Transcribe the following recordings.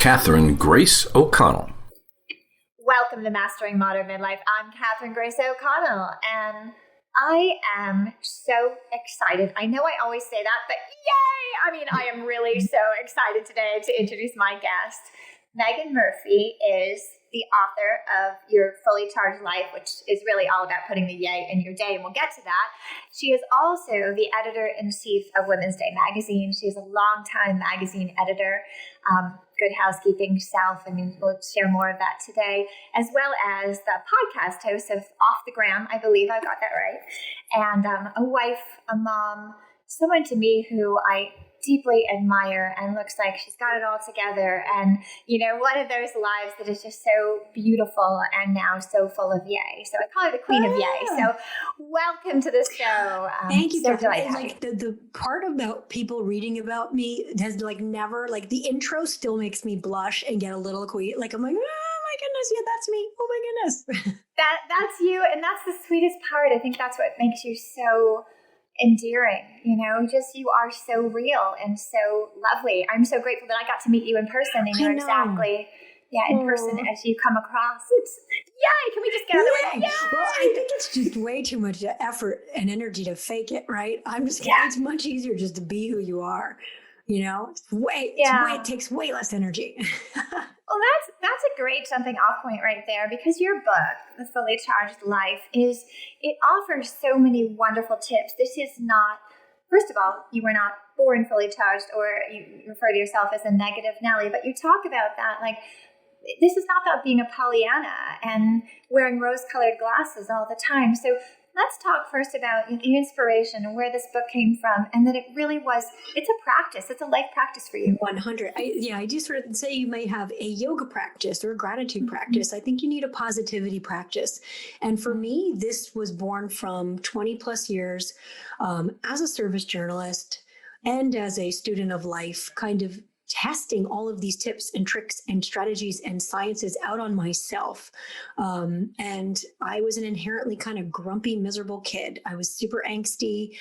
Catherine Grace O'Connell. Welcome to Mastering Modern Midlife. I'm Catherine Grace O'Connell, and I am so excited. I know I always say that, but yay! I mean, I am really so excited today to introduce my guest. Meaghan Murphy is the author of Your Fully Charged Life, which is really all about putting the yay in your day, and we'll get to that. She is also the editor-in-chief of Women's Day magazine. She's a longtime magazine editor, Good Housekeeping self, and we'll share more of that today, as well as the podcast host of Off the Gram, I believe I got that right, and a wife, a mom, someone to me who I deeply admire and looks like she's got it all together, and one of those lives that is just so beautiful and now so full of yay. So I call her the queen of yay. So welcome to the show. Thank you. So like the part about people reading about me has never, the intro still makes me blush and get a little queen. I'm like, oh my goodness, yeah, that's me. Oh my goodness. That's you, and that's the sweetest part. I think that's what makes you so endearing, you are so real and so lovely. I'm so grateful that I got to meet you in person, and you're exactly in person as you come across. It's yay! Can we just get out of the way? Yay! Well, I think it's just way too much effort and energy to fake it, right? It's much easier just to be who you are. It takes way less energy. Well, that's a great jumping off point right there, because your book, The Fully Charged Life, it offers so many wonderful tips. This is not, first of all, you were not born fully charged, or you refer to yourself as a negative Nelly, but you talk about that, this is not about being a Pollyanna and wearing rose-colored glasses all the time. So let's talk first about the inspiration and where this book came from, and that it really was, it's a practice. It's a life practice for you. 100. I do sort of say you may have a yoga practice or a gratitude practice. I think you need a positivity practice. And for me, this was born from 20 plus years as a service journalist and as a student of life, kind of testing all of these tips and tricks and strategies and sciences out on myself. And I was an inherently kind of grumpy, miserable kid. I was super angsty,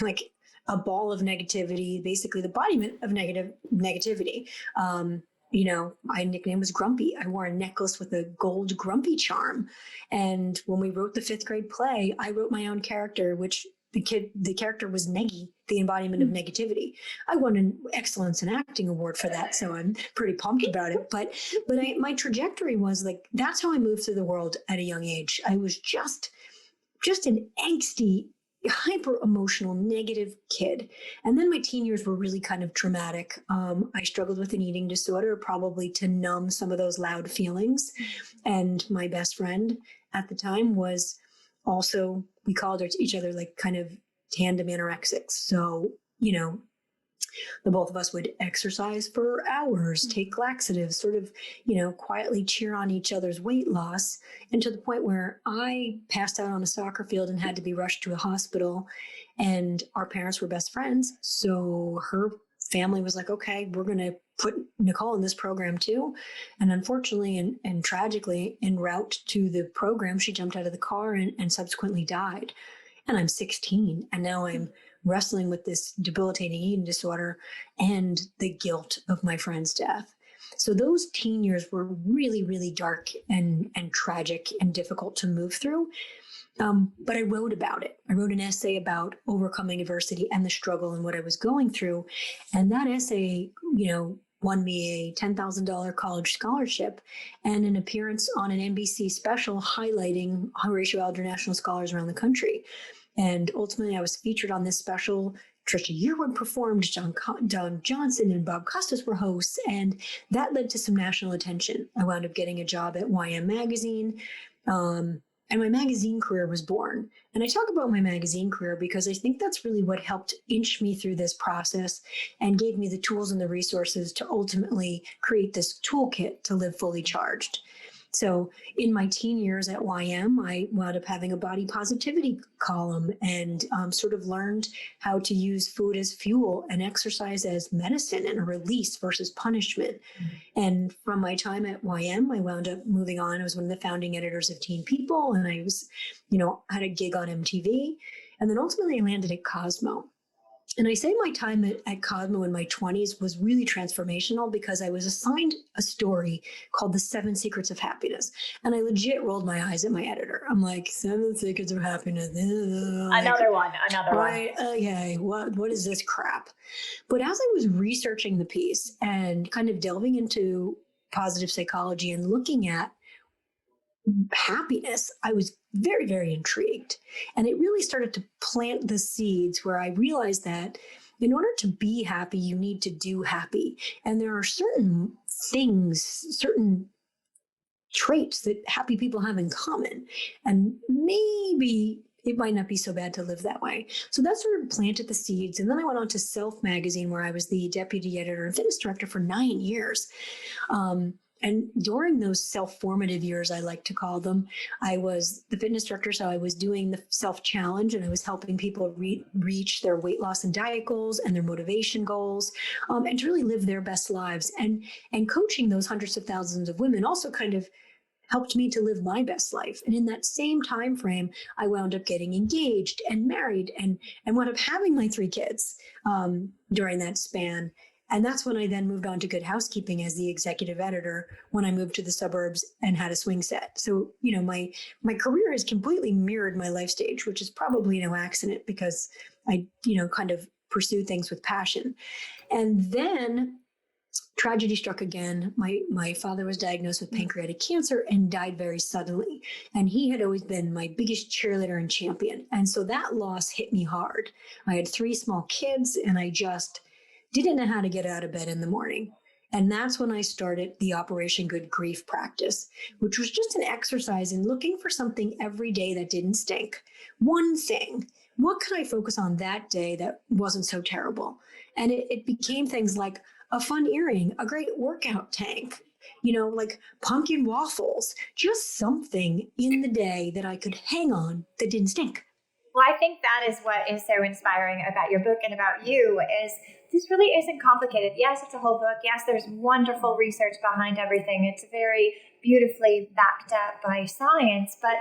like a ball of negativity, basically the embodiment of negativity. My nickname was Grumpy. I wore a necklace with a gold grumpy charm. And when we wrote the 5th grade play, I wrote my own character, which the character was Neggy, the embodiment of negativity. I won an Excellence in Acting award for that, so I'm pretty pumped about it. But my trajectory was that's how I moved through the world at a young age. I was just an angsty, hyper emotional, negative kid. And then my teen years were really kind of traumatic. I struggled with an eating disorder, probably to numb some of those loud feelings. And my best friend at the time was also, we called each other kind of tandem anorexics. So, the both of us would exercise for hours, take laxatives, sort of, quietly cheer on each other's weight loss, and to the point where I passed out on a soccer field and had to be rushed to a hospital. And our parents were best friends. So her family was like, okay, we're going to put Nicole in this program too. And unfortunately and tragically, en route to the program, she jumped out of the car and subsequently died. And I'm 16, and now I'm wrestling with this debilitating eating disorder and the guilt of my friend's death. So those teen years were really, really dark and tragic and difficult to move through. But I wrote about it. I wrote an essay about overcoming adversity and the struggle and what I was going through. And that essay, won me a $10,000 college scholarship and an appearance on an NBC special highlighting Horatio Alger National Scholars around the country. And ultimately, I was featured on this special. Trisha Yearwood performed, Don Johnson and Bob Costas were hosts, and that led to some national attention. I wound up getting a job at YM Magazine, and my magazine career was born. And I talk about my magazine career because I think that's really what helped inch me through this process and gave me the tools and the resources to ultimately create this toolkit to live fully charged. So in my teen years at YM, I wound up having a body positivity column and sort of learned how to use food as fuel and exercise as medicine and a release versus punishment. Mm-hmm. And from my time at YM, I wound up moving on. I was one of the founding editors of Teen People, and I was, had a gig on MTV. And then ultimately I landed at Cosmo. And I say my time at Cosmo in my 20s was really transformational because I was assigned a story called The 7 Secrets of Happiness. And I legit rolled my eyes at my editor. I'm like, 7 Secrets of Happiness. Another one. Right. Okay. What is this crap? But as I was researching the piece and kind of delving into positive psychology and looking at happiness, I was very, very intrigued. And it really started to plant the seeds where I realized that in order to be happy, you need to do happy. And there are certain things, certain traits that happy people have in common. And maybe it might not be so bad to live that way. So that sort of planted the seeds. And then I went on to Self magazine, where I was the deputy editor and fitness director for 9 years. And during those self-formative years, I like to call them, I was the fitness director. So I was doing the self-challenge, and I was helping people reach their weight loss and diet goals and their motivation goals, and to really live their best lives. And coaching those hundreds of thousands of women also kind of helped me to live my best life. And in that same time frame, I wound up getting engaged and married and wound up having my 3 kids during that span. And that's when I then moved on to Good Housekeeping as the executive editor, when I moved to the suburbs and had a swing set. So, my career has completely mirrored my life stage, which is probably no accident because I, kind of pursue things with passion. And then tragedy struck again. My father was diagnosed with pancreatic cancer and died very suddenly. And he had always been my biggest cheerleader and champion. And so that loss hit me hard. I had 3 small kids, and I just didn't know how to get out of bed in the morning. And that's when I started the Operation Good Grief practice, which was just an exercise in looking for something every day that didn't stink. One thing. What could I focus on that day that wasn't so terrible? And it became things like a fun earring, a great workout tank, like pumpkin waffles, just something in the day that I could hang on that didn't stink. Well, I think that is what is so inspiring about your book and about you is this really isn't complicated. Yes, it's a whole book. Yes, there's wonderful research behind everything. It's very beautifully backed up by science. But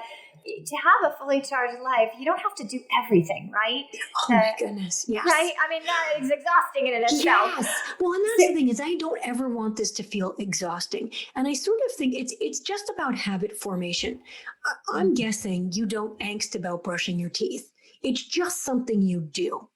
to have a fully charged life, you don't have to do everything, right? Oh, my goodness. Yes. Right? I mean, that is exhausting in itself. Yes. Well, and that's the thing is I don't ever want this to feel exhausting. And I sort of think it's just about habit formation. I'm guessing you don't angst about brushing your teeth. It's just something you do.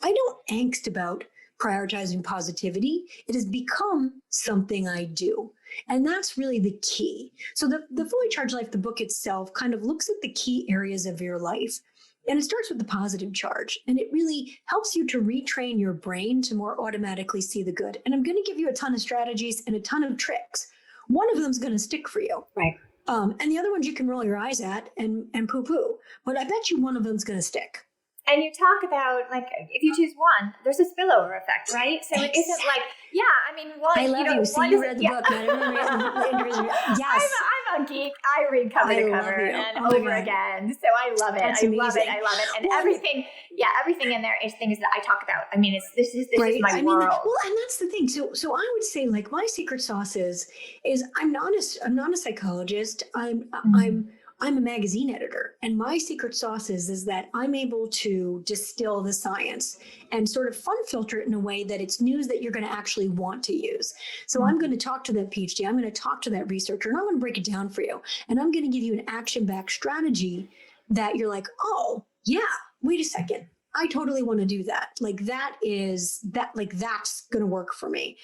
I don't angst about prioritizing positivity. It has become something I do. And that's really the key. So the Fully Charged Life, the book itself, kind of looks at the key areas of your life. And it starts with the positive charge. And it really helps you to retrain your brain to more automatically see the good. And I'm going to give you a ton of strategies and a ton of tricks. One of them is going to stick for you. Right. And the other ones you can roll your eyes at and poo-poo. But I bet you one of them is going to stick. And you talk about, like, if you choose one, there's a spillover effect, right? So it isn't like, one. I love you. See, you read the book. Yes. I'm a geek. I read cover to cover and over again. So I love it. That's I amazing. love it. I love it. And everything in there is things that I talk about. I mean, this is my world. Well, and that's the thing. So I would say, like, my secret sauce is I'm not a psychologist. I'm a magazine editor, and my secret sauce is that I'm able to distill the science and sort of fun filter it in a way that it's news that you're going to actually want to use. So I'm going to talk to that PhD, I'm going to talk to that researcher, and I'm going to break it down for you. And I'm going to give you an action-backed strategy that you're like, oh, yeah, wait a second. I totally want to do that. That's going to work for me.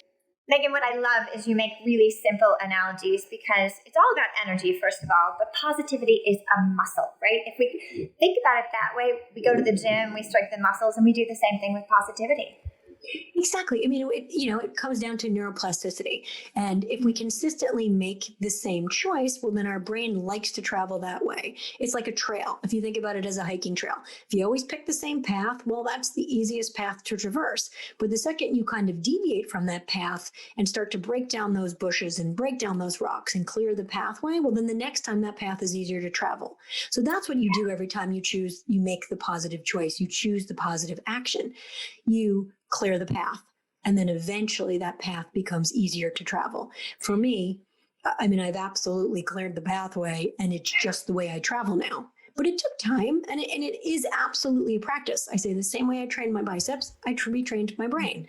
Meagan, what I love is you make really simple analogies because it's all about energy, first of all, but positivity is a muscle, right? If we think about it that way, we go to the gym, we strengthen muscles, and we do the same thing with positivity. Exactly. I mean, it comes down to neuroplasticity. And if we consistently make the same choice, well, then our brain likes to travel that way. It's like a trail. If you think about it as a hiking trail, if you always pick the same path, well, that's the easiest path to traverse. But the second you kind of deviate from that path and start to break down those bushes and break down those rocks and clear the pathway, well, then the next time that path is easier to travel. So that's what you do every time you make the positive choice. You choose the positive action. You clear the path. And then eventually that path becomes easier to travel. For me, I mean, I've absolutely cleared the pathway and it's just the way I travel now But it took time, and it is absolutely a practice. I say the same way I trained my biceps, I retrained my brain.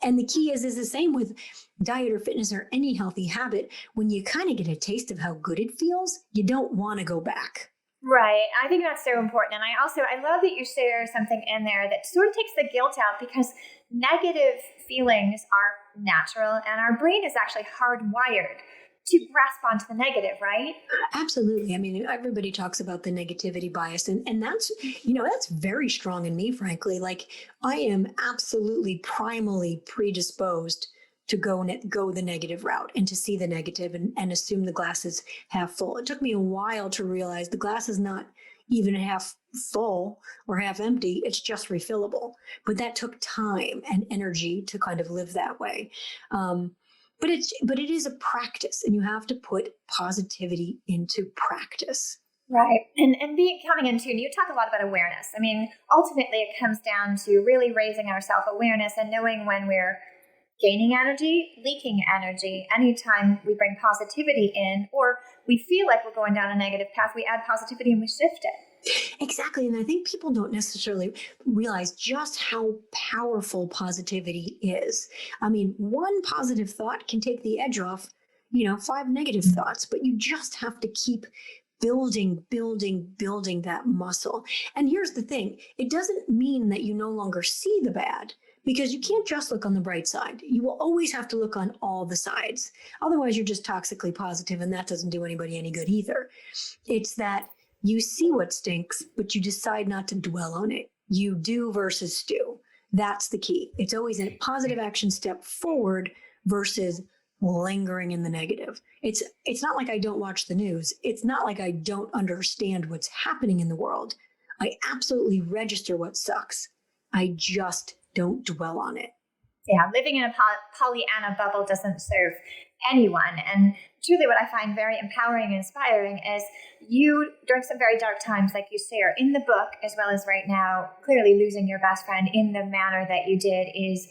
And the key is the same with diet or fitness or any healthy habit. When you kind of get a taste of how good it feels, you don't want to go back. Right. I think that's so important. And I love that you share something in there that sort of takes the guilt out, because negative feelings are natural and our brain is actually hardwired to grasp onto the negative, right? Absolutely. I mean, everybody talks about the negativity bias, and that's, that's very strong in me, frankly. Like, I am absolutely primally predisposed to go the negative route and to see the negative and assume the glass is half full. It took me a while to realize the glass is not even half full or half empty. It's just refillable. But that took time and energy to kind of live that way. But it is a practice, and you have to put positivity into practice. Right. And coming in tune, you talk a lot about awareness. I mean, ultimately it comes down to really raising our self-awareness and knowing when we're gaining energy, leaking energy. Anytime we bring positivity in, or we feel like we're going down a negative path, we add positivity and we shift it. Exactly. And I think people don't necessarily realize just how powerful positivity is. I mean, one positive thought can take the edge off, 5 negative thoughts, but you just have to keep building that muscle. And here's the thing. It doesn't mean that you no longer see the bad, because you can't just look on the bright side. You will always have to look on all the sides. Otherwise, you're just toxically positive, and that doesn't do anybody any good either. It's that you see what stinks, but you decide not to dwell on it. You do versus do. That's the key. It's always a positive action step forward versus lingering in the negative. It's not like I don't watch the news. It's not like I don't understand what's happening in the world. I absolutely register what sucks. I just don't dwell on it. Yeah, living in a Pollyanna bubble doesn't serve anyone. And truly what I find very empowering and inspiring is you, during some very dark times, like you share in the book, as well as right now, clearly losing your best friend in the manner that you did is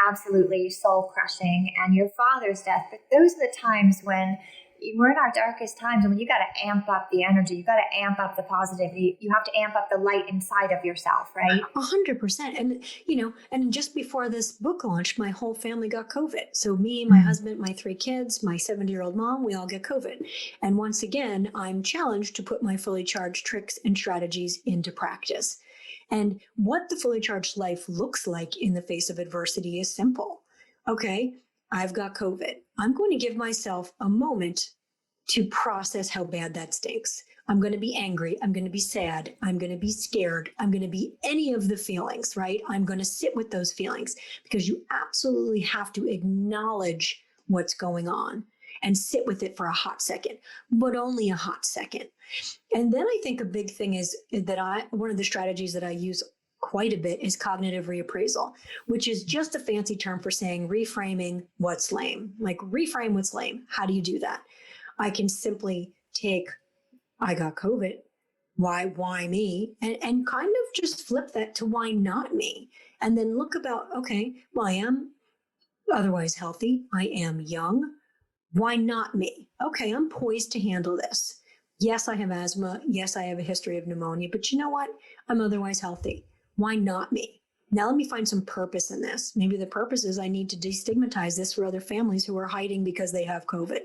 absolutely soul crushing, and your father's death. But those are the times when we're in our darkest times, and when you got to amp up the energy, you got to amp up the positivity, you have to amp up the light inside of yourself, right? 100%. And, and just before this book launched, my whole family got COVID. So me, my husband, my 3 kids, my 70-year-old mom, we all get COVID. And once again, I'm challenged to put my fully charged tricks and strategies into practice. And what the fully charged life looks like in the face of adversity is simple. Okay, I've got COVID. I'm going to give myself a moment to process how bad that stinks. I'm going to be angry. I'm going to be sad. I'm going to be scared. I'm going to be any of the feelings, right? I'm going to sit with those feelings, because you absolutely have to acknowledge what's going on and sit with it for a hot second, but only a hot second. And then I think a big thing is that one of the strategies that I use quite a bit is cognitive reappraisal, which is just a fancy term for saying reframing what's lame. Like, reframe what's lame. How do you do that? I can simply take, I got COVID. Why me? And kind of just flip that to why not me? And then look about, okay, well, I am otherwise healthy. I am young. Why not me? Okay, I'm poised to handle this. Yes, I have asthma. Yes, I have a history of pneumonia, but you know what? I'm otherwise healthy. Why not me? Now let me find some purpose in this. Maybe the purpose is I need to destigmatize this for other families who are hiding because they have COVID.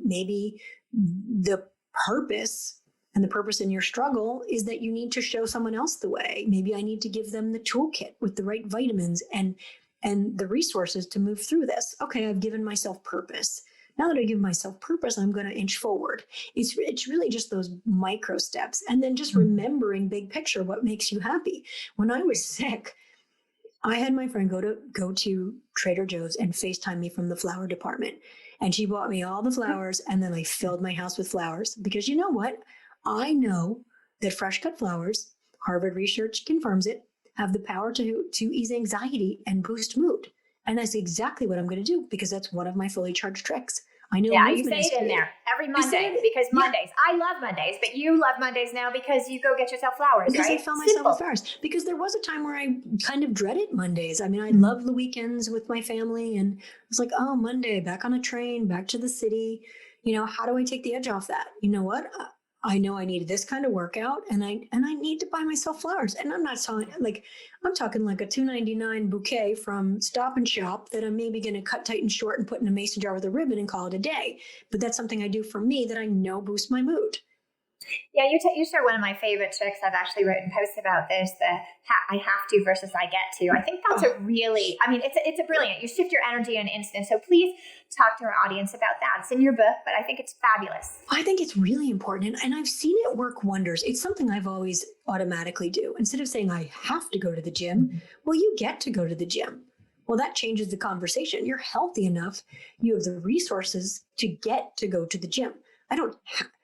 Maybe the purpose in your struggle is that you need to show someone else the way. Maybe I need to give them the toolkit with the right vitamins and the resources to move through this. Okay, I've given myself purpose. Now that I give myself purpose, I'm going to inch forward. It's really just those micro steps. And then just remembering big picture, what makes you happy. When I was sick, I had my friend go to Trader Joe's and FaceTime me from the flower department. And she bought me all the flowers, and then I filled my house with flowers. Because you know what? I know that fresh cut flowers, Harvard research confirms it, have the power to ease anxiety and boost mood. And that's exactly what I'm going to do, because that's one of my fully charged tricks. I know. Yeah, you say it in there every Monday, because Mondays, I love Mondays, but you love Mondays now because you go get yourself flowers, because right? I found myself with flowers. Because there was a time where I kind of dreaded Mondays. I mean, I loved the weekends with my family, and it's like, oh, Monday, back on a train, back to the city. How do I take the edge off that? You know what? I know I need this kind of workout, and I need to buy myself flowers. And I'm not selling I'm talking like a $2.99 bouquet from Stop and Shop that I'm maybe going to cut tight and short and put in a mason jar with a ribbon and call it a day. But that's something I do for me that I know boosts my mood. Yeah, you share one of my favorite tricks. I've actually written posts about this, I have to versus I get to. I think that's it's a brilliant. You shift your energy in an instant. So please talk to our audience about that. It's in your book, but I think it's fabulous. I think it's really important. And I've seen it work wonders. It's something I've always automatically do. Instead of saying I have to go to the gym, well, you get to go to the gym. Well, that changes the conversation. You're healthy enough. You have the resources to get to go to the gym.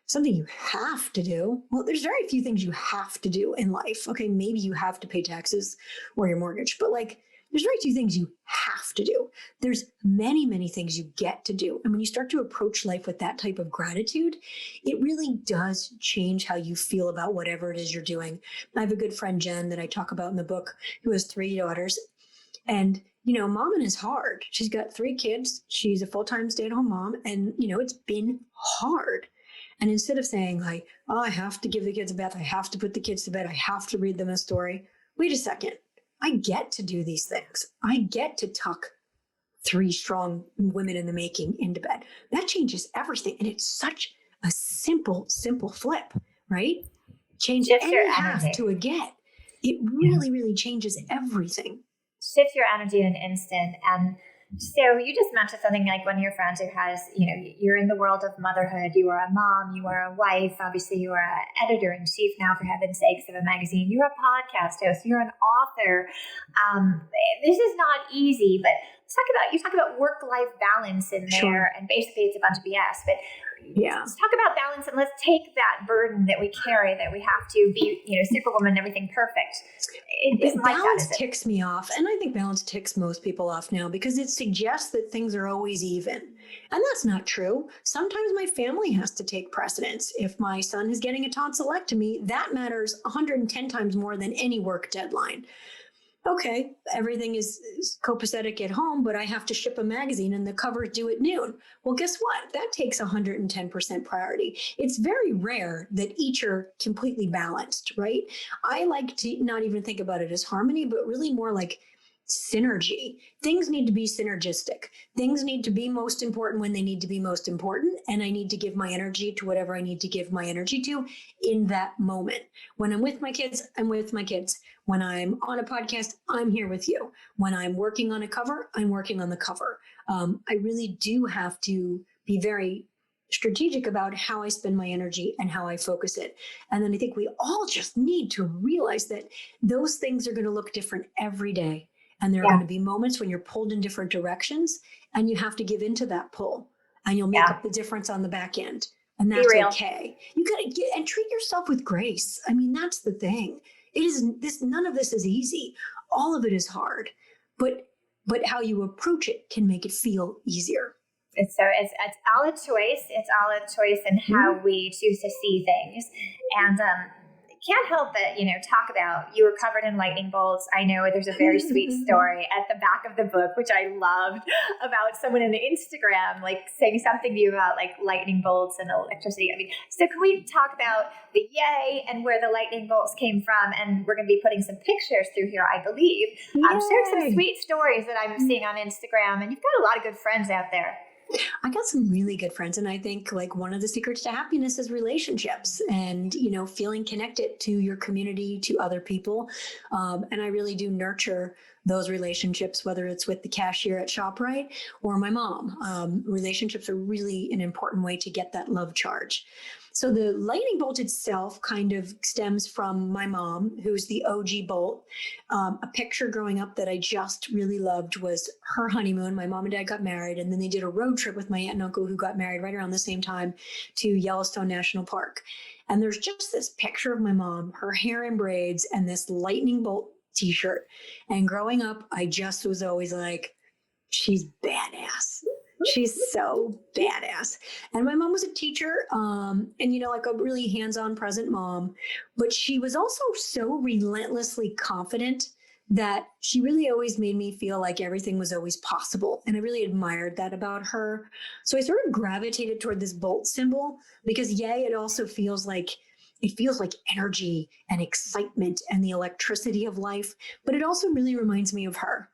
Something you have to do. Well, there's very few things you have to do in life. Okay, maybe you have to pay taxes or your mortgage, but there's very few things you have to do. There's many, many things you get to do. And when you start to approach life with that type of gratitude, it really does change how you feel about whatever it is you're doing. I have a good friend, Jen, that I talk about in the book, who has 3 daughters. And momming is hard. She's got 3 kids. She's a full-time stay-at-home mom. And, it's been hard. And instead of saying I have to give the kids a bath, I have to put the kids to bed, I have to read them a story. Wait a second. I get to do these things. I get to tuck 3 strong women in the making into bed. That changes everything. And it's such a simple flip, right? Change any have to a get. It really, really changes everything. Shift your energy in an instant. And so you just mentioned something like one of your friends who has, you're in the world of motherhood. You are a mom, you are a wife. Obviously, you are an editor-in-chief now, for heaven's sakes, of a magazine. You're a podcast host. You're an author. This is not easy, but you talk about work-life balance in there, sure. And basically it's a bunch of BS. But let's talk about balance, and let's take that burden that we carry, that we have to be, superwoman and everything perfect. Balance ticks me off. And I think balance ticks most people off now because it suggests that things are always even. And that's not true. Sometimes my family has to take precedence. If my son is getting a tonsillectomy, that matters 110 times more than any work deadline. Okay, everything is copacetic at home, but I have to ship a magazine and the cover's due at noon. Well, guess what? That takes 110% priority. It's very rare that each are completely balanced, right? I like to not even think about it as harmony, but really more like synergy. Things need to be synergistic. Things need to be most important when they need to be most important. And I need to give my energy to whatever I need to give my energy to in that moment. When I'm with my kids, I'm with my kids. When I'm on a podcast, I'm here with you. When I'm working on a cover, I'm working on the cover. I really do have to be very strategic about how I spend my energy and how I focus it. And then I think we all just need to realize that those things are going to look different every day. And there are going to be moments when you're pulled in different directions and you have to give into that pull and you'll make up the difference on the back end. And that's okay. You got to get and treat yourself with grace. I mean, that's the thing. None of this is easy. All of it is hard, but how you approach it can make it feel easier. It's all a choice. It's all a choice in how we choose to see things. And, can't help but, talk about, you were covered in lightning bolts. I know there's a very sweet story at the back of the book, which I loved, about someone in the Instagram, saying something to you about lightning bolts and electricity. So can we talk about the yay and where the lightning bolts came from? And we're going to be putting some pictures through here, I believe. Sharing some sweet stories that I'm seeing on Instagram. And you've got a lot of good friends out there. I got some really good friends. And I think one of the secrets to happiness is relationships and, feeling connected to your community, to other people. And I really do nurture those relationships, whether it's with the cashier at ShopRite or my mom. Relationships are really an important way to get that love charge. So the lightning bolt itself kind of stems from my mom, who's the OG bolt. A picture growing up that I just really loved was her honeymoon. My mom and dad got married, and then they did a road trip with my aunt and uncle who got married right around the same time to Yellowstone National Park. And there's just this picture of my mom, her hair in braids, and this lightning bolt t-shirt. And growing up, I just was always like, she's badass. She's so badass. And my mom was a teacher, and, a really hands-on present mom, but she was also so relentlessly confident that she really always made me feel like everything was always possible. And I really admired that about her. So I sort of gravitated toward this bolt symbol because yay, it also feels like energy and excitement and the electricity of life, but it also really reminds me of her.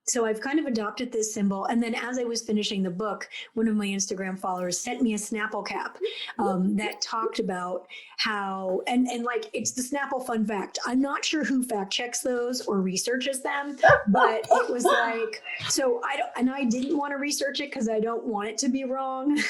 So I've kind of adopted this symbol. And then as I was finishing the book, one of my Instagram followers sent me a Snapple cap that talked about how, and like, it's the Snapple fun fact. I'm not sure who fact checks those or researches them, but it was like, so I didn't want to research it because I don't want it to be wrong.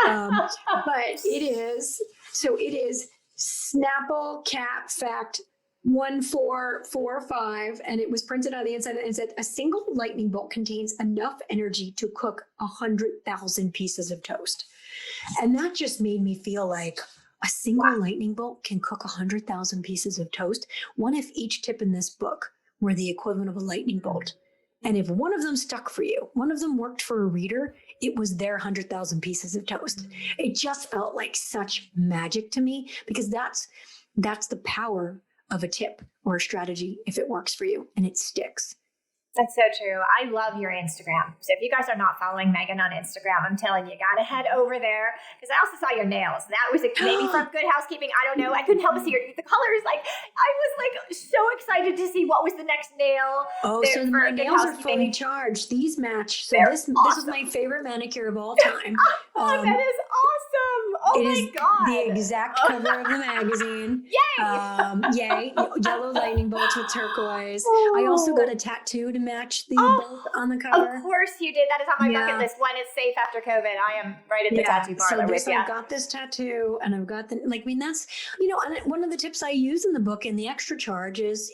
But it is Snapple cap fact 1445, and it was printed on the inside, and it said a single lightning bolt contains enough energy to cook 100,000 pieces of toast. And that just made me feel like a single lightning bolt can cook 100,000 pieces of toast. What if each tip in this book were the equivalent of a lightning bolt? And if one of them stuck for you, one of them worked for a reader, it was their 100,000 pieces of toast. It just felt like such magic to me, because that's the power of a tip or a strategy if it works for you and it sticks. That's so true. I love your Instagram. So if you guys are not following Meagan on Instagram, I'm telling you, gotta head over there. Because I also saw your nails. That was maybe from Good Housekeeping. I don't know. I couldn't help but see the colors. Like, I was like so excited to see what was the next nail. Oh, so my nails are fully charged. These match. So this is my favorite manicure of all time. Oh, that is awesome. Oh my God. The exact cover of the magazine. Yay. Yay. Yellow lightning bolts with turquoise. Oh. I also got a tattoo to match the bolt on the cover. Of course you did. That is on my bucket list. When it's safe after COVID, I am right at the tattoo parlor with you. I've got this tattoo, and I've got that's, and one of the tips I use in the book in the extra charge is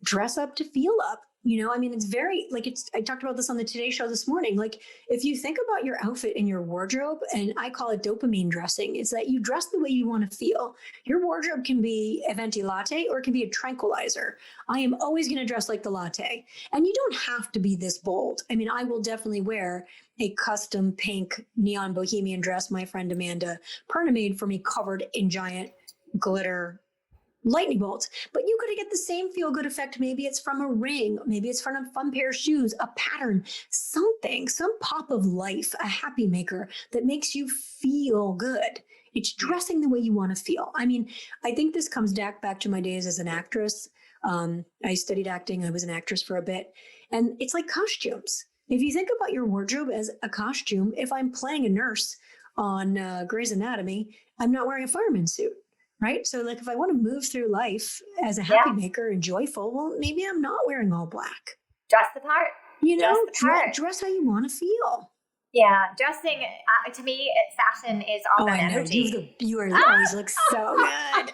dress up to feel up. It's very, I talked about this on the Today Show this morning. Like, if you think about your outfit and your wardrobe, and I call it dopamine dressing, is that you dress the way you want to feel. Your wardrobe can be a venti latte or it can be a tranquilizer. I am always going to dress like the latte. And you don't have to be this bold. I will definitely wear a custom pink neon bohemian dress my friend Amanda Perna made for me, covered in giant glitter lightning bolts, but you could get the same feel good effect. Maybe it's from a ring, maybe it's from a fun pair of shoes, a pattern, something, some pop of life, a happy maker that makes you feel good. It's dressing the way you want to feel. I think this comes back to my days as an actress. I studied acting. I was an actress for a bit, and it's like costumes. If you think about your wardrobe as a costume, if I'm playing a nurse on Grey's Anatomy, I'm not wearing a fireman suit. Right? So if I want to move through life as a happy maker and joyful, well, maybe I'm not wearing all black. Dress the part. Dress how you want to feel. Yeah, dressing, to me, fashion is all about energy. You always look so good.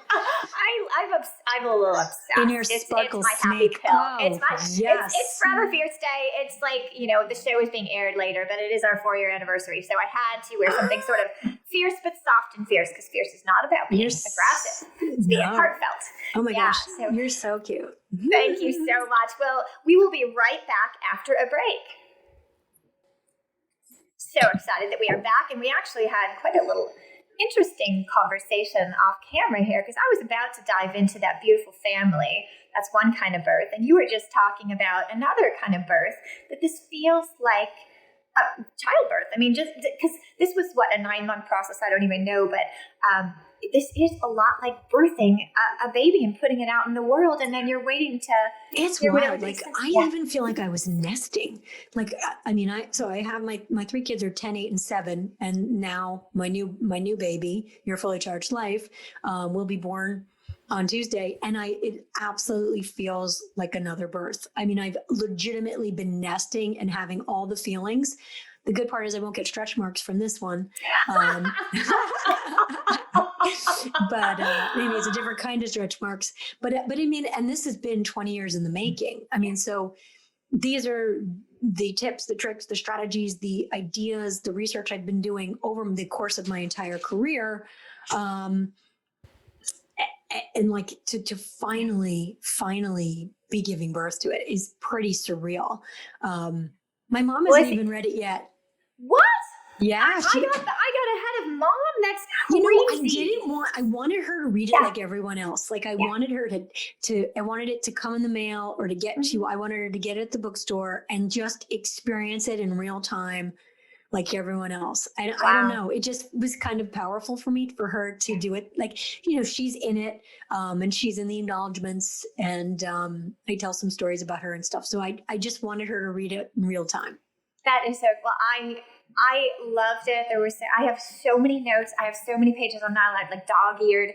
I'm a little obsessed. In your sparkle it's my snake. happy pill. It's Forever Fierce Day. It's like, the show is being aired later, but it is our 4-year anniversary. So I had to wear something sort of fierce but soft and fierce, because fierce is not about being aggressive. It's being heartfelt. Oh my gosh, you're so cute. Thank you so much. Well, we will be right back after a break. So excited that we are back, and we actually had quite a little interesting conversation off camera here, because I was about to dive into that beautiful family. That's one kind of birth, and you were just talking about another kind of birth, that this feels like childbirth. Just because this was a 9-month process. I don't even know, but this is a lot like birthing a baby and putting it out in the world, and then you're waiting to. It's wild. I even feel like I was nesting. I have my 3 kids are 10, 8, and 7, and now my new baby, Your Fully Charged Life, will be born on Tuesday, and it absolutely feels like another birth. I've legitimately been nesting and having all the feelings. The good part is I won't get stretch marks from this one. But maybe it's a different kind of stretch marks. But and this has been 20 years in the making. So these are the tips, the tricks, the strategies, the ideas, the research I've been doing over the course of my entire career. And to finally be giving birth to it is pretty surreal. My mom hasn't even read it yet. What? Yeah. I got ahead of Mom that's You know, crazy. I wanted her to read it Yeah. like everyone else. Like I wanted her I wanted it to come in the mail or to get to, I wanted her to get it at the bookstore and just experience it in real time like everyone else. I don't Wow. know. It just was kind of powerful for me, for her to do it. Like, you know, she's in it, and she's in the acknowledgements, and I tell some stories about her and stuff. So I just wanted her to read it in real time. That is so well. I loved it. I have so many notes. I have so many pages on that, like dog-eared.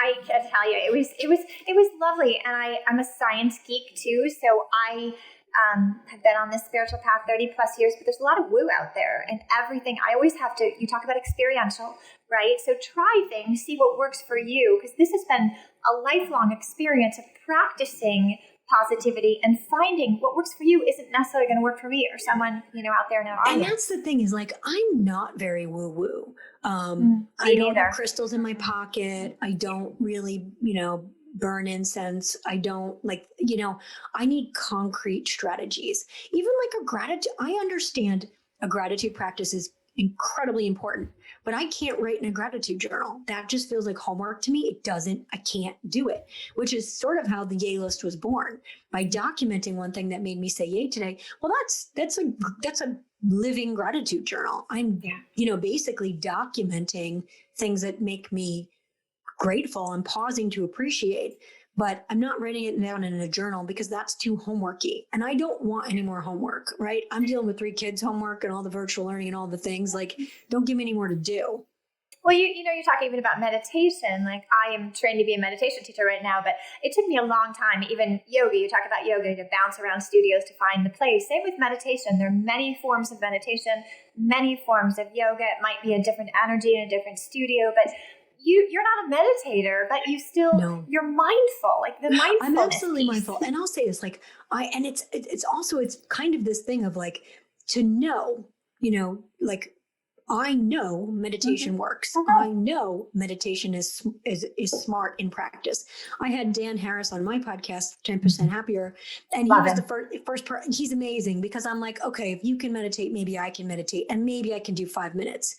I can tell you, it was lovely. And I'm a science geek too, so I have been on this spiritual path 30 plus years, but there's a lot of woo out there and everything. I always have to, you talk about experiential, right? So try things, see what works for you, because this has been a lifelong experience of practicing positivity and finding what works for you isn't necessarily going to work for me or someone, you know, out there in our audience. And that's the thing is like, I'm not very woo woo. I don't have crystals in my pocket. I don't really, you know, burn incense. I don't like, you know, I need concrete strategies. Even like a gratitude. I understand a gratitude practice is incredibly important, but I can't write in a gratitude journal. That just feels like homework to me. I can't do it, which is sort of how the Yay list was born, by documenting one thing that made me say yay today. Well, that's a living gratitude journal. I'm, you know, basically documenting things that make me grateful and pausing to appreciate, but I'm not writing it down in a journal because that's too homeworky. And I don't want any more homework, right? I'm dealing with 3 kids' homework and all the virtual learning and all the things. Like, don't give me any more to do. Well, you know, you're talking even about meditation. Like, I am trained to be a meditation teacher right now, but it took me a long time. Even yoga, you talk about yoga, to bounce around studios to find the place. Same with meditation. There are many forms of meditation, many forms of yoga. It might be a different energy in a different studio, but you're not a meditator, but you still, you're mindful, like the mindfulness. I'm absolutely piece. mindful. And I'll say this, like, it's also, it's kind of this thing of like, to know, you know, like, I know meditation works. I know meditation is smart in practice. I had Dan Harris on my podcast, 10% Happier, and he was the first person. He's amazing because I'm like, okay, if you can meditate, maybe I can meditate, and maybe I can do 5 minutes.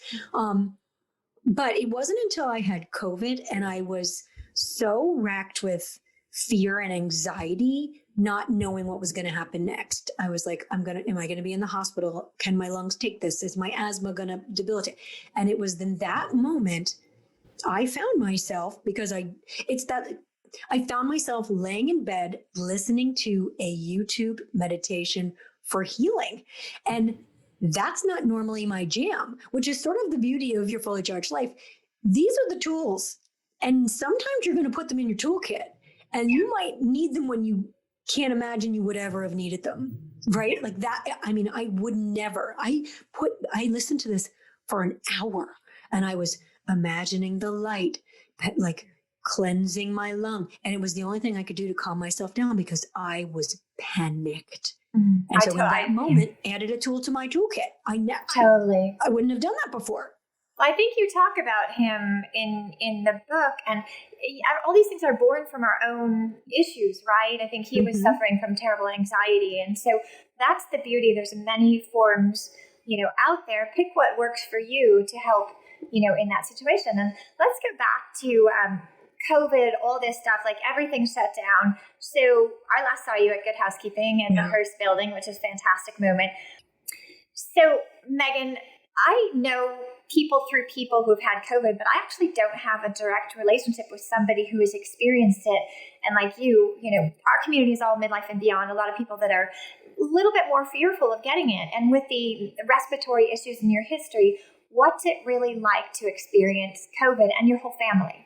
But it wasn't until I had COVID and I was so racked with fear and anxiety, not knowing what was going to happen next. I was like, am I going to be in the hospital? Can my lungs take this? Is my asthma going to debilitate? And it was in that moment I found myself, because I found myself laying in bed, listening to a YouTube meditation for healing. And that's not normally my jam, which is sort of the beauty of your fully charged life. These are the tools. And sometimes you're going to put them in your toolkit, and you might need them when you can't imagine you would ever have needed them, right? Like that. I mean, I would never. I listened to this for an hour, and I was imagining the light, like cleansing my lung. And it was the only thing I could do to calm myself down because I was panicked. And so in that moment, added a tool to my toolkit. I wouldn't have done that before. I think you talk about him in the book, and all these things are born from our own issues, right? I think he was suffering from terrible anxiety. And so that's the beauty. There's many forms, you know, out there. Pick what works for you to help, you know, in that situation. And let's go back to COVID, all this stuff, like everything shut down. So I last saw you at Good Housekeeping in the Hearst building, which is a fantastic moment. So Meagan, I know people through people who've had COVID, but I actually don't have a direct relationship with somebody who has experienced it. And like you know, our community is all midlife and beyond. A lot of people that are a little bit more fearful of getting it. And with the respiratory issues in your history, what's it really like to experience COVID and your whole family?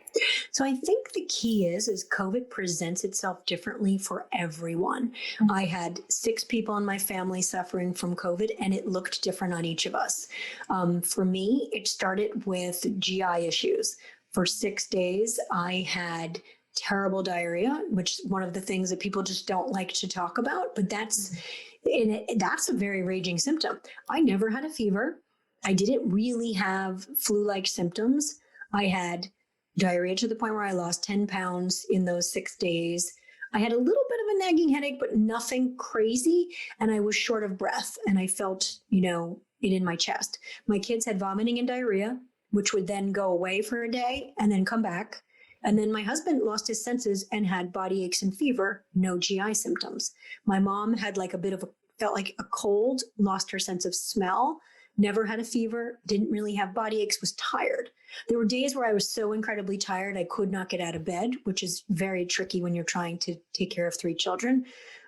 So I think the key is COVID presents itself differently for everyone. I had 6 people in my family suffering from COVID, and it looked different on each of us. For me, it started with GI issues. For 6 days, I had terrible diarrhea, which is one of the things that people just don't like to talk about, but that's a very raging symptom. I never had a fever. I didn't really have flu-like symptoms. I had diarrhea to the point where I lost 10 pounds in those 6 days. I had a little bit of a nagging headache, but nothing crazy. And I was short of breath, and I felt, you know, it in my chest. My kids had vomiting and diarrhea. which would then go away for a day and then come back. And then my husband lost his senses and had body aches and fever, no GI symptoms. My mom had like felt like a cold, lost her sense of smell, never had a fever, didn't really have body aches, was tired. There were days where I was so incredibly tired, I could not get out of bed, which is very tricky when you're trying to take care of 3 children.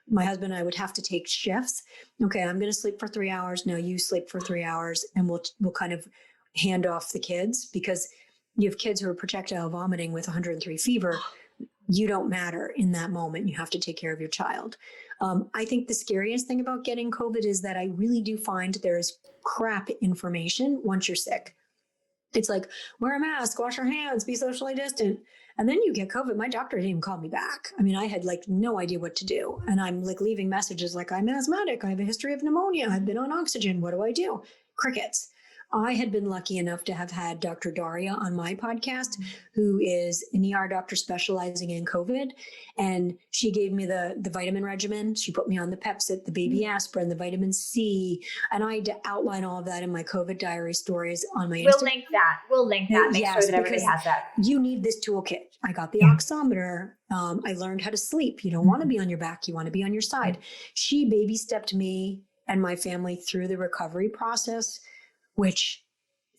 My husband and I would have to take shifts. Okay, I'm going to sleep for 3 hours. No, you sleep for 3 hours, and we'll kind of hand off the kids, because you have kids who are projectile vomiting with 103 fever. You don't matter in that moment. You have to take care of your child. I think the scariest thing about getting COVID is that I really do find there's crap information once you're sick. It's like, wear a mask, wash your hands, be socially distant. And then you get COVID. My doctor didn't even call me back. I mean, I had like no idea what to do. And I'm like leaving messages like, I'm asthmatic. I have a history of pneumonia. I've been on oxygen. What do I do? Crickets. I had been lucky enough to have had Dr. Daria on my podcast, who is an ER doctor specializing in COVID. And she gave me the vitamin regimen. She put me on the Pepcid, the baby aspirin, the vitamin C. And I had to outline all of that in my COVID diary stories on my Instagram. We'll link that. Make sure that everybody has that. You need this toolkit. I got the oximeter. I learned how to sleep. You don't want to be on your back. You want to be on your side. She baby stepped me and my family through the recovery process, which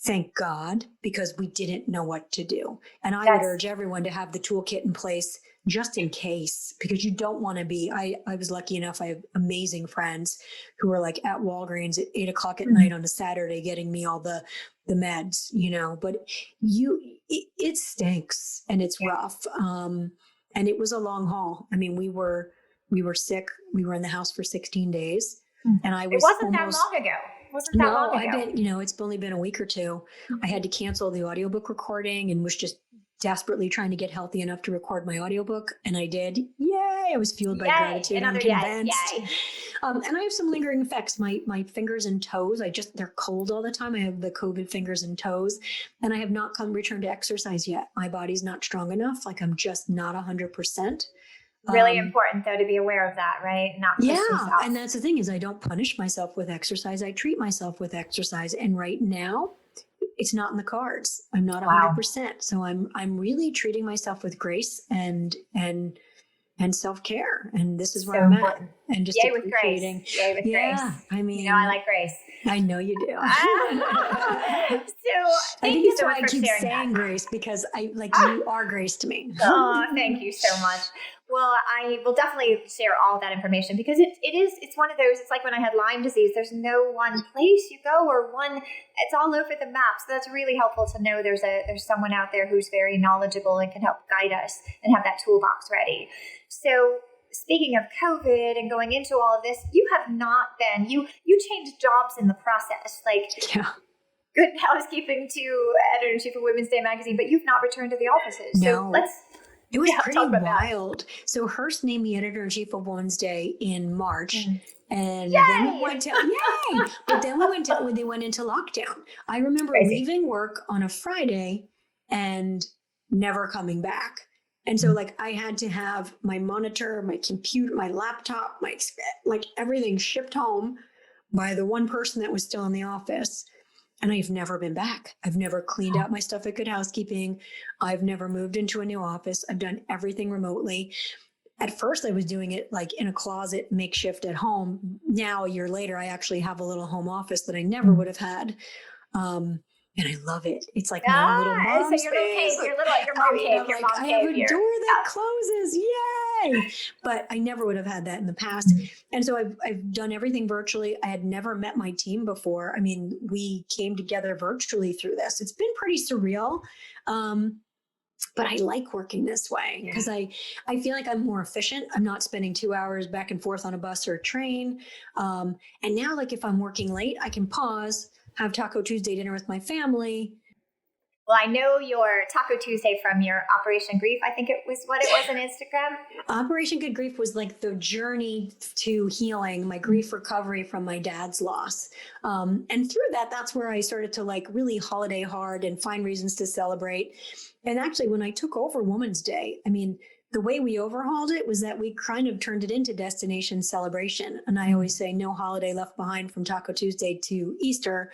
thank God, because we didn't know what to do. And I would urge everyone to have the toolkit in place just in case, because you don't want to be, I was lucky enough. I have amazing friends who were like at Walgreens at 8:00 at night on a Saturday, getting me all the meds, but it stinks and it's rough. And it was a long haul. I mean, we were sick. We were in the house for 16 days and I was It wasn't that long ago. I've been, it's only been a week or two. I had to cancel the audiobook recording and was just desperately trying to get healthy enough to record my audiobook. And I did. Yay. I was fueled by gratitude. I'm convinced. And I have some lingering effects. My fingers and toes, they're cold all the time. I have the COVID fingers and toes, and I have not returned to exercise yet. My body's not strong enough. Like I'm just not 100%. Really important though to be aware of that, right? Not push yourself. And that's the thing is I don't punish myself with exercise. I treat myself with exercise. And right now it's not in the cards. I'm not 100%. So I'm really treating myself with grace and self-care. And this is where I'm at. And just appreciating. Yay with grace. I mean, I like grace. I know you do. So thank you so much for sharing that. I keep saying grace because you are grace to me. Oh, thank you so much. Well, I will definitely share all that information because it's one of those, it's like when I had Lyme disease, there's no one place you go it's all over the map. So that's really helpful to know there's someone out there who's very knowledgeable and can help guide us and have that toolbox ready. So speaking of COVID and going into all of this, you have not been, you changed jobs in the process, Good Housekeeping to editor-in-chief of Women's Day magazine, but you've not returned to the offices. No. So it was pretty wild. So Hearst named me editor-in-chief of Women's Day in March. And then we went to, but then they went into lockdown. I remember leaving work on a Friday and never coming back. And so I had to have my monitor, my computer, my laptop, everything shipped home by the one person that was still in the office. And I've never been back. I've never cleaned out my stuff at Good Housekeeping. I've never moved into a new office. I've done everything remotely. At first I was doing it in a closet, makeshift at home. Now, a year later, I actually have a little home office that I never would have had. And I love it. It's like my little mom space. Your mom cave. I have a door that closes. Yay! But I never would have had that in the past. And so I've done everything virtually. I had never met my team before. I mean, we came together virtually through this. It's been pretty surreal. But I like working this way because I feel like I'm more efficient. I'm not spending 2 hours back and forth on a bus or a train. And now, if I'm working late, I can pause, have Taco Tuesday dinner with my family. Well, I know your Taco Tuesday from your Operation Grief. I think it was what it was on Instagram. Operation Good Grief was the journey to healing, my grief recovery from my dad's loss. And through that's where I started to really holiday hard and find reasons to celebrate. And actually, when I took over Women's Day, I mean, the way we overhauled it was that we kind of turned it into destination celebration. And I always say no holiday left behind from Taco Tuesday to Easter.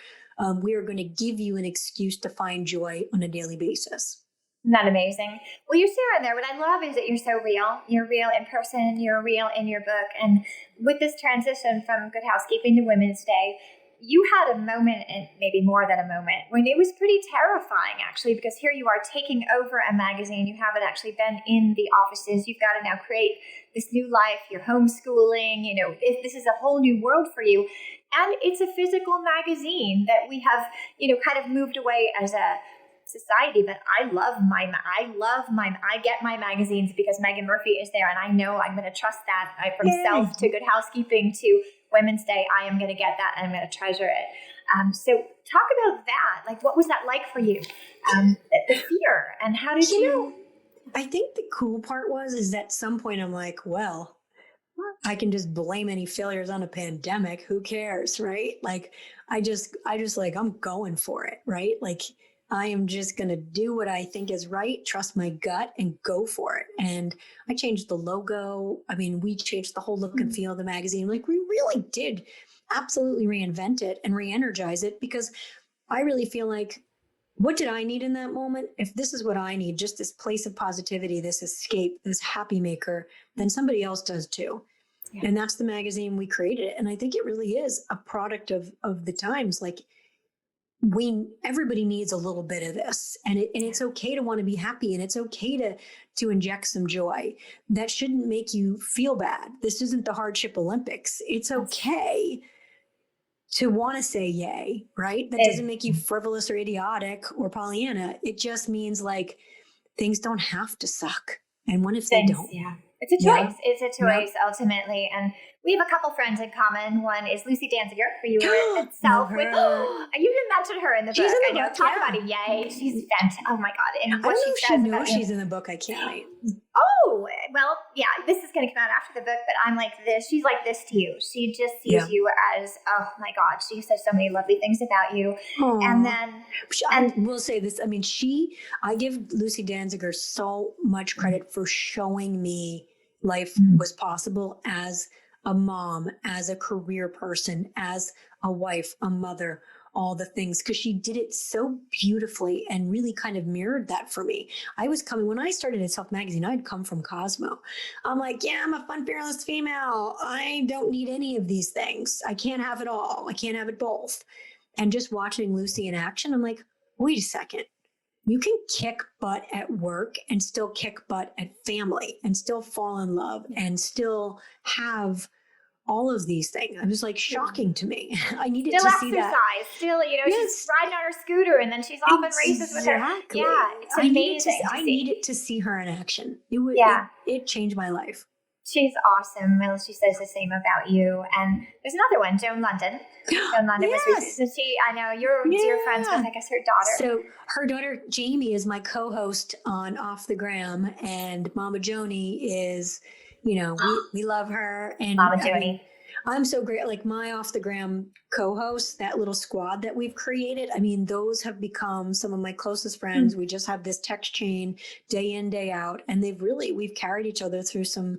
We are going to give you an excuse to find joy on a daily basis. Isn't that amazing? Well, you're Sarah there. What I love is that you're so real. You're real in person. You're real in your book. And with this transition from Good Housekeeping to Women's Day, you had a moment, and maybe more than a moment, when it was pretty terrifying, actually, because here you are taking over a magazine. You haven't actually been in the offices. You've got to now create this new life. You're homeschooling. This is a whole new world for you. And it's a physical magazine that we have, kind of moved away as a society. But I get my magazines because Meaghan Murphy is there, and I know I'm going to trust that. From Self to Good Housekeeping to Women's Day, I am going to get that and I'm going to treasure it. So talk about that. Like, what was that like for you? The fear, and how did you? I think the cool part is at some point I'm like, well, I can just blame any failures on a pandemic. Who cares, right? Like, I just like, I'm going for it, right? Like, I am just going to do what I think is right, trust my gut, and go for it. And I changed the logo. I mean, we changed the whole look and feel of the magazine. Like, we really did absolutely reinvent it and re-energize it, because I really feel like, what did I need in that moment? If this is what I need, just this place of positivity, this escape, this happy maker, then somebody else does too. Yeah. And that's the magazine we created. And I think it really is a product of the times. Like, everybody needs a little bit of this, and it's okay to want to be happy, and it's okay to inject some joy. That shouldn't make you feel bad. This isn't the hardship Olympics. It's okay to want to say yay, right? That doesn't make you frivolous or idiotic or Pollyanna. It just means, like, things don't have to suck. And what if they don't? Yeah. It's a choice. Yeah. It's a choice, ultimately. And we have a couple friends in common. One is Lucy Danziger, who you were at Self with. You even mentioned her in the book. I know. Talk about it. Yay. She's fantastic. Oh my God. And what she says about she's in the book. I can't wait. Oh, well, yeah, this is going to come out after the book, but I'm like this. She's like this to you. She just sees you as, oh my God, she says so many lovely things about you. Aww. And then, I will say this. I mean, I give Lucy Danziger so much credit for showing me life was possible as a mom, as a career person, as a wife, a mother, all the things, because she did it so beautifully and really kind of mirrored that for me. When I started at Self Magazine, I'd come from Cosmo. I'm like, yeah, I'm a fun, fearless female. I don't need any of these things. I can't have it all. I can't have it both. And just watching Lucy in action, I'm like, wait a second. You can kick butt at work and still kick butt at family and still fall in love and still have all of these things. It was like shocking to me. I needed to see that. Still, she's riding on her scooter and then she's off in races with her. Yeah, it's amazing. I needed to see her in action. It changed my life. She's awesome. She says the same about you. And there's another one, Joan London. Joan London was recent. So I know you're dear friends with, I guess, her daughter. So her daughter, Jamie, is my co-host on Off the Gram. And Mama Joni is, we love her. And Mama Joni. I'm so great. Like, my Off the Gram co-hosts, that little squad that we've created, I mean, those have become some of my closest friends. We just have this text chain day in, day out. And we've carried each other through some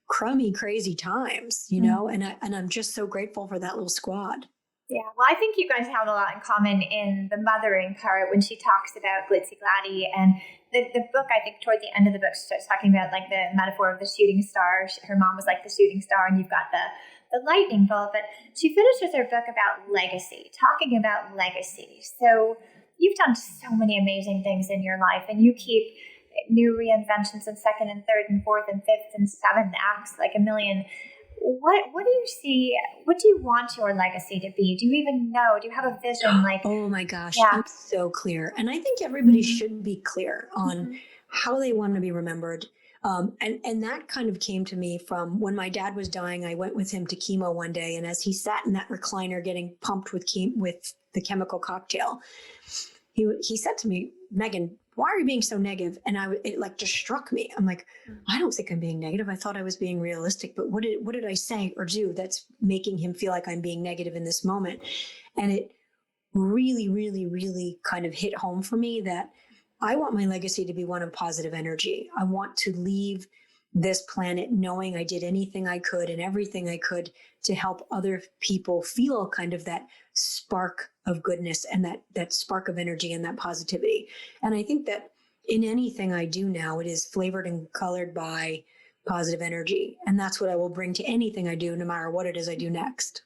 crummy, crazy times, and I'm just so grateful for that little squad. Yeah, well, I think you guys have a lot in common in the mothering part when she talks about Glitzy Gladdy, and the book, I think toward the end of the book, starts talking about like the metaphor of the shooting star. Her mom was like the shooting star, and you've got the lightning bolt. But she finishes her book about legacy, talking about legacy. So you've done so many amazing things in your life, and you keep new reinventions in second and third and fourth and fifth and seventh acts, like a million. What do you see? What do you want your legacy to be? Do you even know? Do you have a vision? Like, oh my gosh, I'm so clear. And I think everybody should be clear on how they want to be remembered. And that kind of came to me from when my dad was dying. I went with him to chemo one day, and as he sat in that recliner getting pumped with the chemical cocktail, he said to me, Meagan, why are you being so negative? And it like just struck me. I'm like, I don't think I'm being negative. I thought I was being realistic, but what did I say or do that's making him feel like I'm being negative in this moment? And it really, really, really kind of hit home for me that I want my legacy to be one of positive energy. I want to leave this planet knowing I did anything I could and everything I could to help other people feel kind of that spark of goodness and that spark of energy and that positivity. And I think that in anything I do now, it is flavored and colored by positive energy. And that's what I will bring to anything I do, no matter what it is I do next.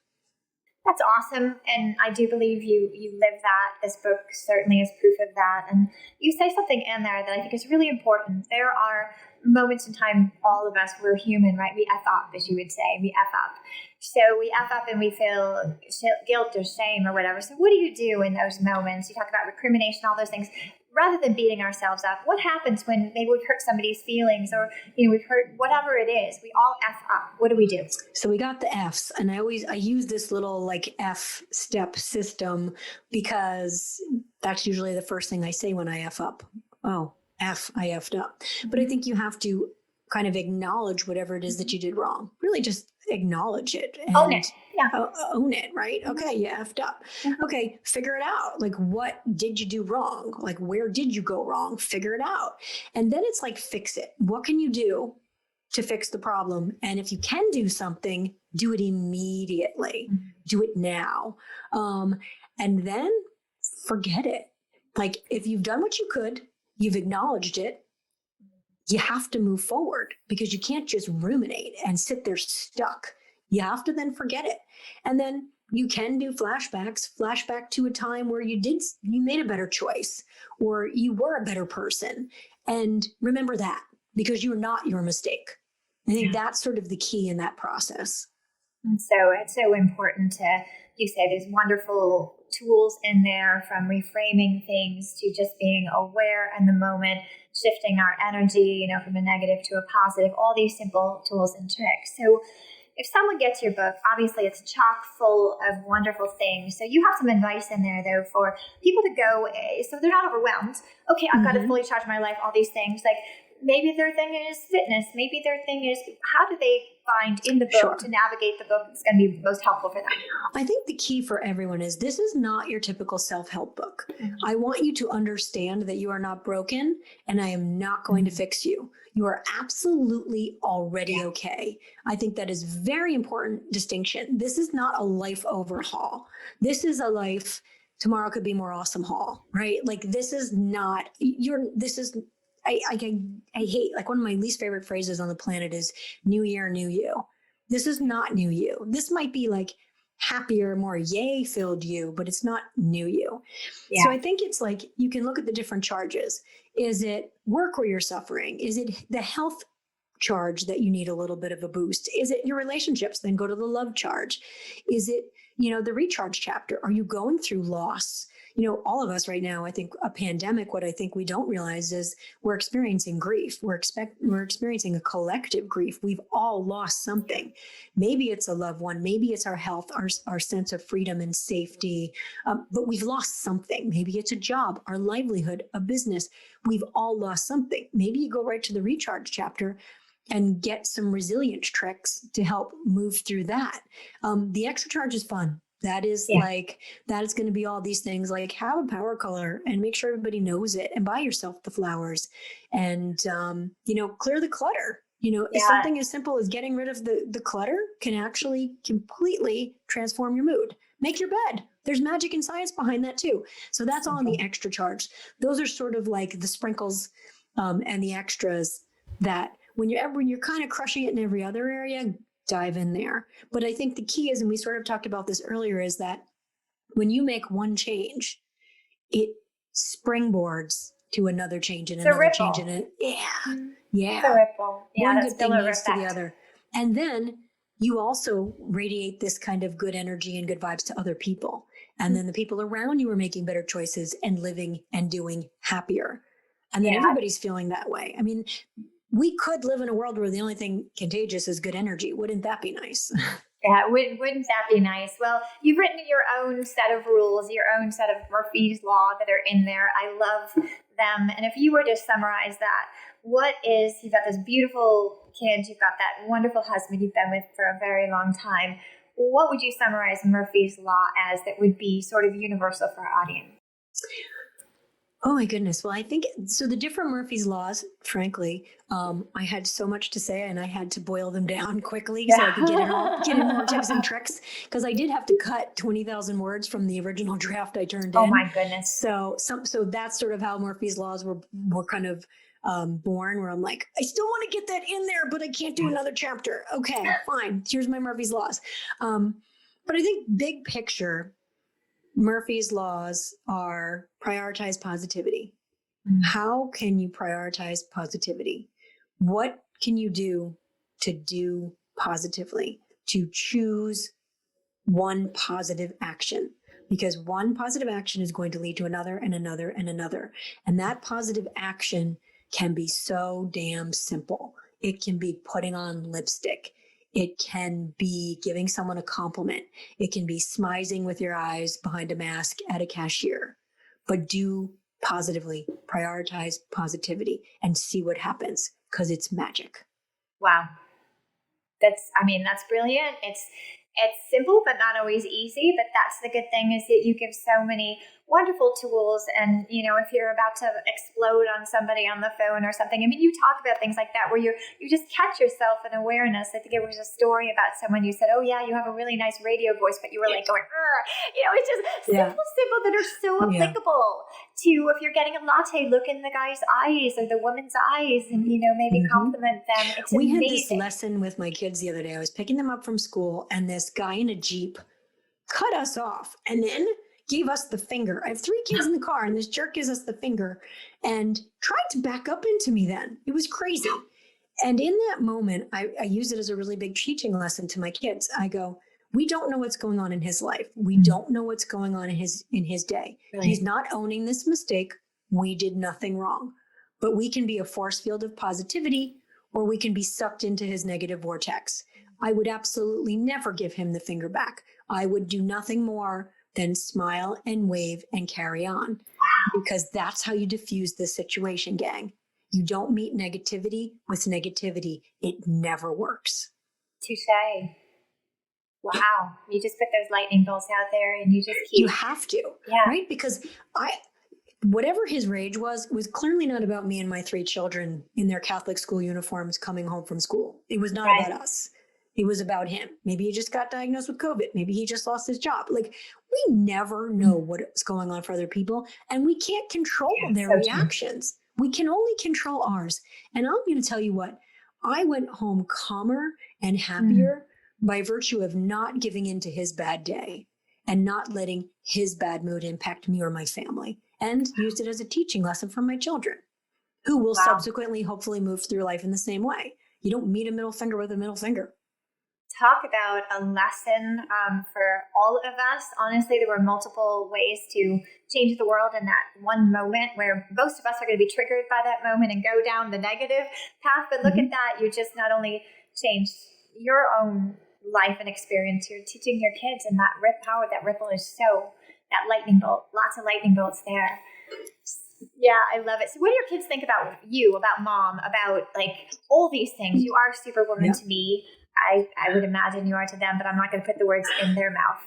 That's awesome. And I do believe you live that. This book certainly is proof of that. And you say something in there that I think is really important. There are moments in time, all of us, we're human, right? We F up, as you would say. We F up. So we F up and we feel guilt or shame or whatever. So what do you do in those moments? You talk about recrimination, all those things. Rather than beating ourselves up, what happens when maybe we've hurt somebody's feelings or we've hurt whatever it is? We all F up. What do we do? So we got the F's, and I use this little like F step system because that's usually the first thing I say when I F up. Oh, F, I F'd up. But I think you have to kind of acknowledge whatever it is that you did wrong. Really just acknowledge it. And own it. Yeah. Own it, right? Okay, you effed up. Okay, figure it out. Like, what did you do wrong? Like, where did you go wrong? Figure it out. And then it's like, fix it. What can you do to fix the problem? And if you can do something, do it immediately. Do it now. And then forget it. Like, if you've done what you could, you've acknowledged it, you have to move forward because you can't just ruminate and sit there stuck. You have to then forget it. And then you can do flashback to a time where you made a better choice or you were a better person. And remember that because you're not your mistake. I think that's sort of the key in that process. And so it's so important to, you say there's wonderful tools in there from reframing things to just being aware in the moment, shifting our energy, from a negative to a positive, all these simple tools and tricks. So if someone gets your book, obviously it's chock full of wonderful things. So you have some advice in there, though, for people to go, so they're not overwhelmed. Okay, I've got to fully charge my life, all these things. Like maybe their thing is fitness. Maybe their thing is, how do they find in the book to navigate the book that's going to be most helpful for them? I think the key for everyone is this is not your typical self-help book. I want you to understand that you are not broken and I am not going to fix you. You are absolutely already okay. I think that is very important distinction. This is not a life overhaul. This is a life tomorrow could be more awesome haul, right? Like this is not I hate, like one of my least favorite phrases on the planet is new year, new you. This is not new you. This might be like happier, more yay filled you, but it's not new you. Yeah. So I think it's like, you can look at the different charges. Is it work where you're suffering? Is it the health charge that you need a little bit of a boost? Is it your relationships? Then go to the love charge. Is it, the recharge chapter? Are you going through loss? All of us right now, I think a pandemic, what I think we don't realize is we're experiencing grief. We're experiencing a collective grief. We've all lost something. Maybe it's a loved one. Maybe it's our health, our sense of freedom and safety. But we've lost something. Maybe it's a job, our livelihood, a business. We've all lost something. Maybe you go right to the recharge chapter and get some resilience tricks to help move through that. The extra charge is fun. That is that is going to be all these things like have a power color and make sure everybody knows it and buy yourself the flowers and, clear the clutter. If something as simple as getting rid of the clutter can actually completely transform your mood. Make your bed. There's magic and science behind that too. So that's all in the extra charge. Those are sort of like the sprinkles and the extras that when you're kind of crushing it in every other area, dive in there. But I think the key is, and we sort of talked about this earlier, is that when you make one change, it springboards to another change and another change in it. Yeah. It's a ripple. Yeah, one good thing leads to the other. And then you also radiate this kind of good energy and good vibes to other people. And then the people around you are making better choices and living and doing happier. And then everybody's feeling that way. I mean, we could live in a world where the only thing contagious is good energy. Wouldn't that be nice? Yeah, wouldn't that be nice? Well, you've written your own set of rules, your own set of Murphy's Law that are in there. I love them. And if you were to summarize that, you've got this beautiful kid, you've got that wonderful husband you've been with for a very long time. What would you summarize Murphy's Law as that would be sort of universal for our audience? Oh my goodness. Well, I think so. The different Murphy's laws, frankly, I had so much to say and I had to boil them down quickly so I could get in more tips and tricks, because I did have to cut 20,000 words from the original draft I turned in. Oh my goodness. So that's sort of how Murphy's laws were kind of born, where I'm like, I still want to get that in there, but I can't do another chapter. Okay, fine. Here's my Murphy's laws. But I think big picture, Murphy's laws are prioritize positivity. How can you prioritize positivity? What can you do to do positively, to choose one positive action? Because one positive action is going to lead to another and another and another. And that positive action can be so damn simple. It can be putting on lipstick. It can be giving someone a compliment. It can be smizing with your eyes behind a mask at a cashier. But do positively, prioritize positivity, and see what happens, because it's magic. Wow. That's brilliant. It's simple, but not always easy. But that's the good thing, is that you give so many wonderful tools. And, if you're about to explode on somebody on the phone or something, you talk about things like that where you just catch yourself in awareness. I think it was a story about someone you said, oh yeah, you have a really nice radio voice, but you were like going, it's just simple that are so applicable to, if you're getting a latte, look in the guy's eyes or the woman's eyes and, maybe compliment them. It's we amazing. had this lesson with my kids the other day. I was picking them up from school and this guy in a Jeep cut us off and then gave us the finger. I have 3 kids in the car and this jerk gives us the finger and tried to back up into me then. It was crazy. And in that moment, I used it as a really big teaching lesson to my kids. I go, we don't know what's going on in his life. We don't know what's going on in his day. Right. He's not owning this mistake. We did nothing wrong. But we can be a force field of positivity, or we can be sucked into his negative vortex. I would absolutely never give him the finger back. I would do nothing more than smile and wave and carry on. Because that's how you diffuse the situation, gang. You don't meet negativity with negativity. It never works. Touché. Wow. You just put those lightning bolts out there and you just keep. You have to. Yeah. Right? Because whatever his rage was clearly not about me and my 3 children in their Catholic school uniforms coming home from school. It was not about us. It was about him. Maybe he just got diagnosed with COVID. Maybe he just lost his job. Like, we never know what's going on for other people, and we can't control their reactions. We can only control ours. And I'm going to tell you what, I went home calmer and happier by virtue of not giving in to his bad day and not letting his bad mood impact me or my family, and used it as a teaching lesson for my children, who will subsequently hopefully move through life in the same way. You don't meet a middle finger with a middle finger. Talk about a lesson for all of us. Honestly, there were multiple ways to change the world in that one moment where most of us are going to be triggered by that moment and go down the negative path. But look at that. You just not only changed your own life and experience, you're teaching your kids, and that ripple is that lightning bolt, lots of lightning bolts there. Yeah, I love it. So what do your kids think about you, about mom, about like all these things? You are Superwoman to me. I would imagine you are to them, but I'm not going to put the words in their mouth.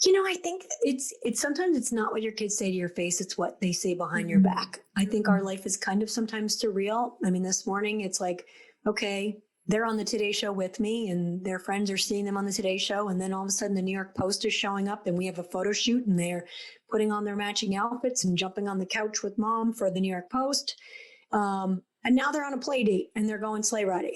I think it's sometimes it's not what your kids say to your face. It's what they say behind your back. I think our life is kind of sometimes surreal. This morning it's like, okay, they're on the Today Show with me and their friends are seeing them on the Today Show. And then all of a sudden the New York Post is showing up and we have a photo shoot and they're putting on their matching outfits and jumping on the couch with mom for the New York Post. And now they're on a play date and they're going sleigh riding.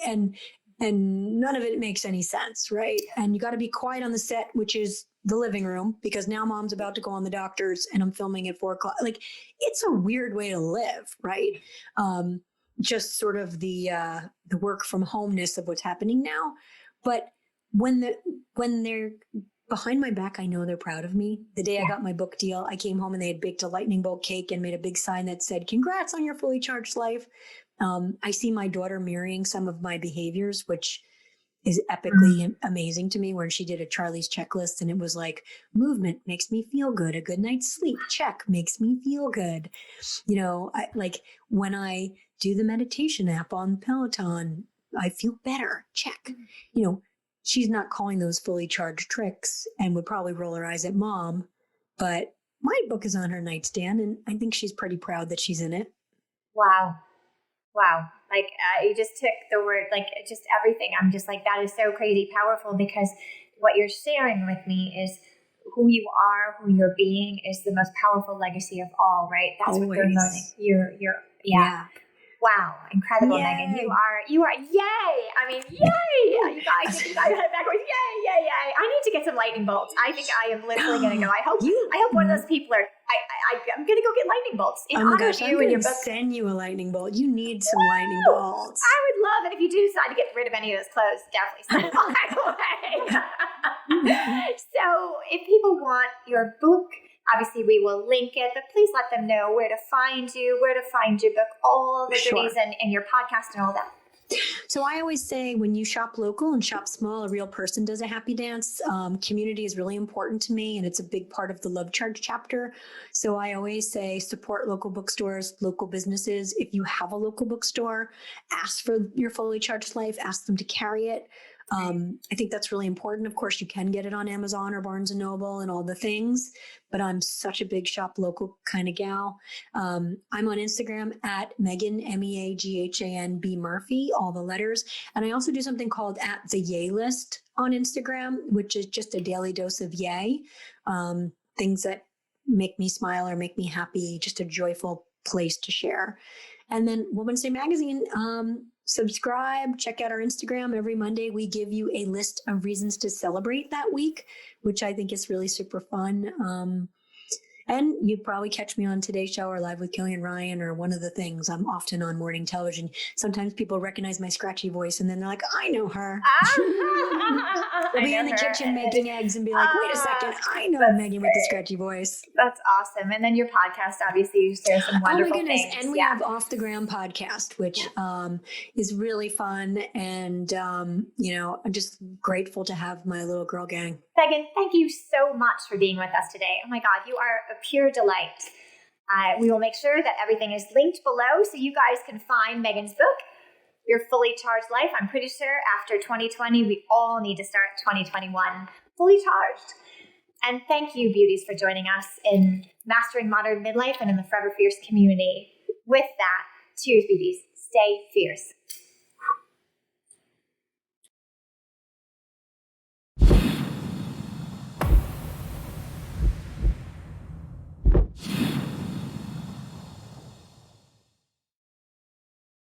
And none of it makes any sense, right? And you got to be quiet on the set, which is the living room, because now mom's about to go on the doctors and I'm filming at 4:00. Like, it's a weird way to live, right? Just sort of the work from homeness of what's happening now. But when they're behind my back, I know they're proud of me. The day I got my book deal, I came home and they had baked a lightning bolt cake and made a big sign that said, "Congrats on your fully charged life." I see my daughter mirroring some of my behaviors, which is epically amazing to me, where she did a Charlie's checklist and it was like, movement makes me feel good. A good night's sleep, check, makes me feel good. When I do the meditation app on Peloton, I feel better, check. She's not calling those fully charged tricks and would probably roll her eyes at mom, but my book is on her nightstand, and I think she's pretty proud that she's in it. Wow. Like you just took the word, like just everything. I'm just like, that is so crazy powerful, because what you're sharing with me is who you are, who you're being is the most powerful legacy of all, right? That's Always. what you're learning. Yeah. Wow, incredible, Yay. Meagan. You are, yay! I mean, yay! You guys had it backwards. Yay! I need to get some lightning bolts. I think I am literally going to go. I hope one of those people are, I'm going to go get lightning bolts in honor of you and your book. Send you a lightning bolt. You need some lightning bolts. I would love it. If you do decide to get rid of any of those clothes, definitely send them my way. So if people want your book, obviously we will link it, but please let them know where to find you, where to find your book, all the goodies and your podcast and all that. So I always say, when you shop local and shop small, a real person does a happy dance. Community is really important to me, and it's a big part of the Love Charge chapter. So I always say, support local bookstores, local businesses. If you have a local bookstore, ask for your Fully Charged Life, ask them to carry it. I think that's really important. Of course, you can get it on Amazon or Barnes & Noble and all the things, but I'm such a big shop local kind of gal. I'm on Instagram at Meaghan, Meaghan B Murphy, all the letters. And I also do something called at the Yay List on Instagram, which is just a daily dose of yay, things that make me smile or make me happy, just a joyful place to share. And then Woman's Day Magazine, subscribe, check out our Instagram. Every Monday, we give you a list of reasons to celebrate that week, which I think is really super fun. And you'd probably catch me on Today's Show or Live with Kelly and Ryan or one of the things. I'm often on morning television. Sometimes people recognize my scratchy voice and then they're like, I know her. We'll be in the kitchen making eggs and be like, wait a second, I know Meagan with the scratchy voice. That's awesome. And then your podcast, obviously, you share some wonderful things. And we have Off the Ground podcast, which is really fun. And, I'm just grateful to have my little girl gang. Meagan, thank you so much for being with us today. Oh my God, you are a pure delight. We will make sure that everything is linked below so you guys can find Meagan's book, Your Fully Charged Life. I'm pretty sure after 2020, we all need to start 2021 fully charged. And thank you, beauties, for joining us in Mastering Modern Midlife and in the Forever Fierce community. With that, cheers, beauties. Stay fierce.